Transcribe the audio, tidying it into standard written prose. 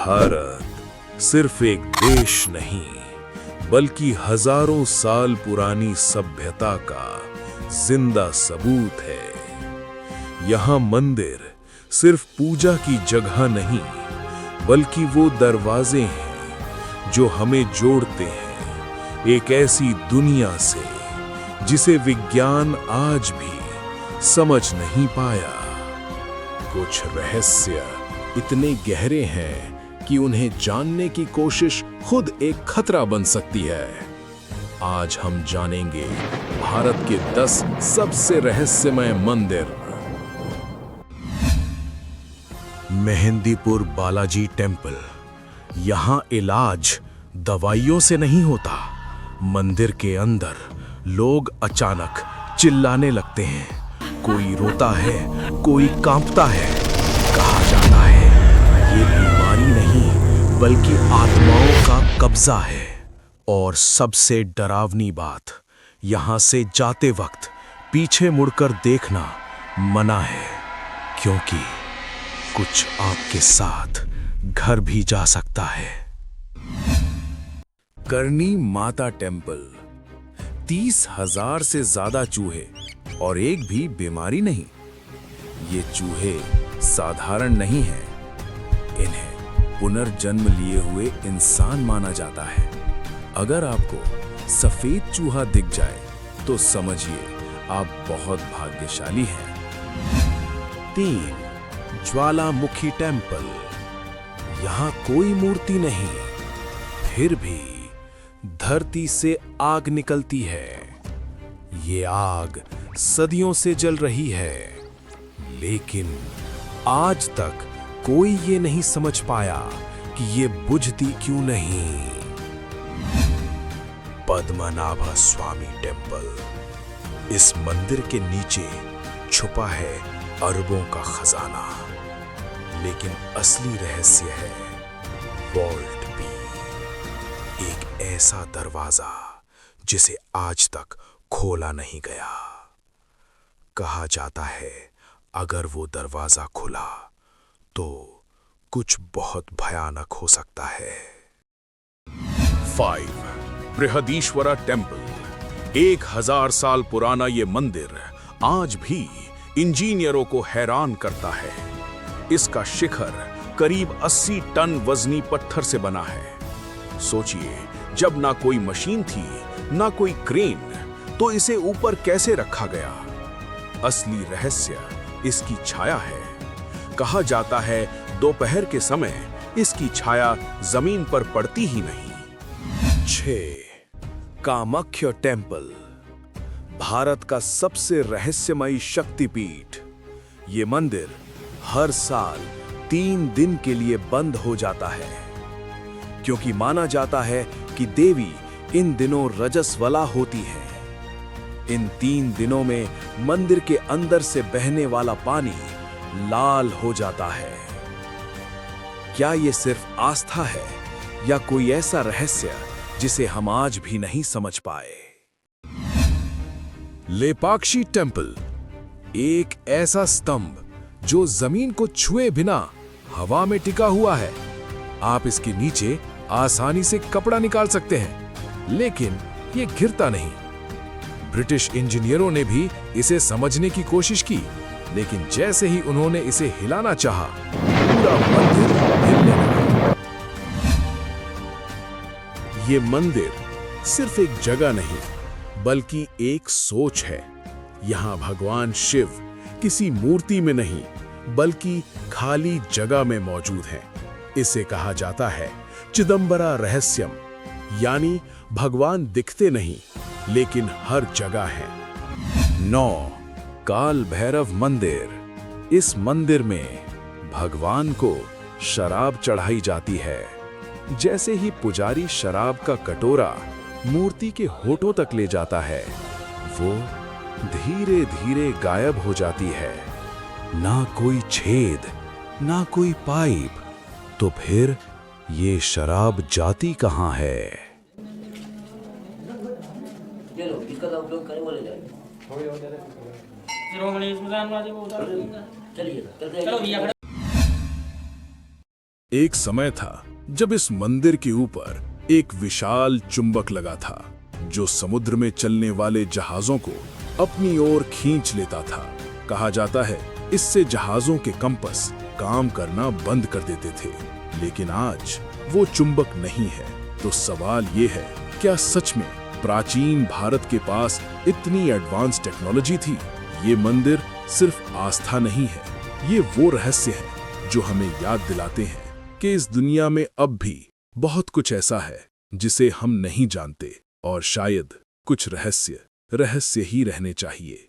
भारत सिर्फ एक देश नहीं, बल्कि हजारों साल पुरानी सभ्यता का जिंदा सबूत है। यहाँ मंदिर सिर्फ पूजा की जगह नहीं, बल्कि वो दरवाजे हैं जो हमें जोड़ते हैं एक ऐसी दुनिया से जिसे विज्ञान आज भी समझ नहीं पाया। कुछ रहस्य इतने गहरे हैं कि उन्हें जानने की कोशिश खुद एक खतरा बन सकती है। आज हम जानेंगे भारत के 10 सबसे रहस्यमय मंदिर। मेहंदीपुर बालाजी टेम्पल। यहाँ इलाज दवाइयों से नहीं होता। मंदिर के अंदर लोग अचानक चिल्लाने लगते हैं, कोई रोता है, कोई कांपता है। कहा जाता है ये बीमारी नहीं, बल्कि आत्माओं का कब्जा है। और सबसे डरावनी बात, यहां से जाते वक्त पीछे मुड़कर देखना मना है, क्योंकि कुछ आपके साथ घर भी जा सकता है। करनी माता टेम्पल। 30,000 से ज्यादा चूहे और एक भी बीमारी नहीं। ये चूहे साधारण नहीं हैं, इन्हें पुनर्जन्म लिए हुए इंसान माना जाता है। अगर आपको सफेद चूहा दिख जाए तो समझिए आप बहुत भाग्यशाली हैं। 3. ज्वालामुखी टेम्पल। यहाँ कोई मूर्ति नहीं, फिर भी धरती से आग निकलती है। ये आग सदियों से जल रही है, लेकिन आज तक कोई ये नहीं समझ पाया कि ये बुझती क्यों नहीं। पद्मनाभ स्वामी टेम्पल। इस मंदिर के नीचे छुपा है अरबों का खजाना, लेकिन असली रहस्य है वॉल्ट बी, एक ऐसा दरवाजा जिसे आज तक खोला नहीं गया। कहा जाता है अगर वो दरवाजा खुला तो कुछ बहुत भयानक हो सकता है। 5. बृहदीश्वरा टेम्पल। 1000 साल पुराना ये मंदिर आज भी इंजीनियरों को हैरान करता है। इसका शिखर करीब 80 टन वजनी पत्थर से बना है। सोचिए, जब ना कोई मशीन थी ना कोई क्रेन, तो इसे ऊपर कैसे रखा गया? असली रहस्य इसकी छाया है। कहा जाता है दोपहर के समय इसकी छाया जमीन पर पड़ती ही नहीं। 6. कामाख्या टेम्पल। भारत का सबसे रहस्यमयी शक्तिपीठ। ये मंदिर हर साल 3 दिन के लिए बंद हो जाता है, क्योंकि माना जाता है कि देवी इन दिनों रजस्वला होती है। इन 3 दिनों में मंदिर के अंदर से बहने वाला पानी लाल हो जाता है। क्या ये सिर्फ आस्था है या कोई ऐसा रहस्य जिसे हम आज भी नहीं समझ पाए? लेपाक्षी टेम्पल। एक ऐसा स्तंभ जो जमीन को छुए बिना हवा में टिका हुआ है। आप इसके नीचे आसानी से कपड़ा निकाल सकते हैं, लेकिन ये गिरता नहीं। ब्रिटिश इंजीनियरों ने भी इसे समझने की कोशिश की, लेकिन जैसे ही उन्होंने इसे हिलाना चाहा, पूरा मंदिर हिलने लगा। ये मंदिर सिर्फ एक जगह नहीं, बल्कि एक सोच है। यहाँ भगवान शिव किसी मूर्ति में नहीं, बल्कि खाली जगह में मौजूद हैं। इसे कहा जाता है चिदंबरा रहस्यम, यानी भगवान दिखते नहीं, लेकिन हर जगह है। 9. काल भैरव मंदिर। इस मंदिर में भगवान को शराब चढ़ाई जाती है। जैसे ही पुजारी शराब का कटोरा मूर्ति के होठों तक ले जाता है, वो धीरे धीरे गायब हो जाती है। ना कोई छेद, ना कोई पाइप, तो फिर ये शराब जाती कहाँ है? चलो इसका उपयोग करें, बोले जाए। चलिए चलते हैं। एक समय था जब इस मंदिर के ऊपर एक विशाल चुंबक लगा था जो समुद्र में चलने वाले जहाजों को अपनी ओर खींच लेता था। कहा जाता है इससे जहाजों के कंपस काम करना बंद कर देते थे। लेकिन आज वो चुंबक नहीं है। तो सवाल ये है, क्या सच में प्राचीन भारत के पास इतनी एडवांस टेक्नोलॉजी थी? ये मंदिर सिर्फ आस्था नहीं है, ये वो रहस्य है जो हमें याद दिलाते हैं कि इस दुनिया में अब भी बहुत कुछ ऐसा है जिसे हम नहीं जानते, और शायद कुछ रहस्य ही रहने चाहिए।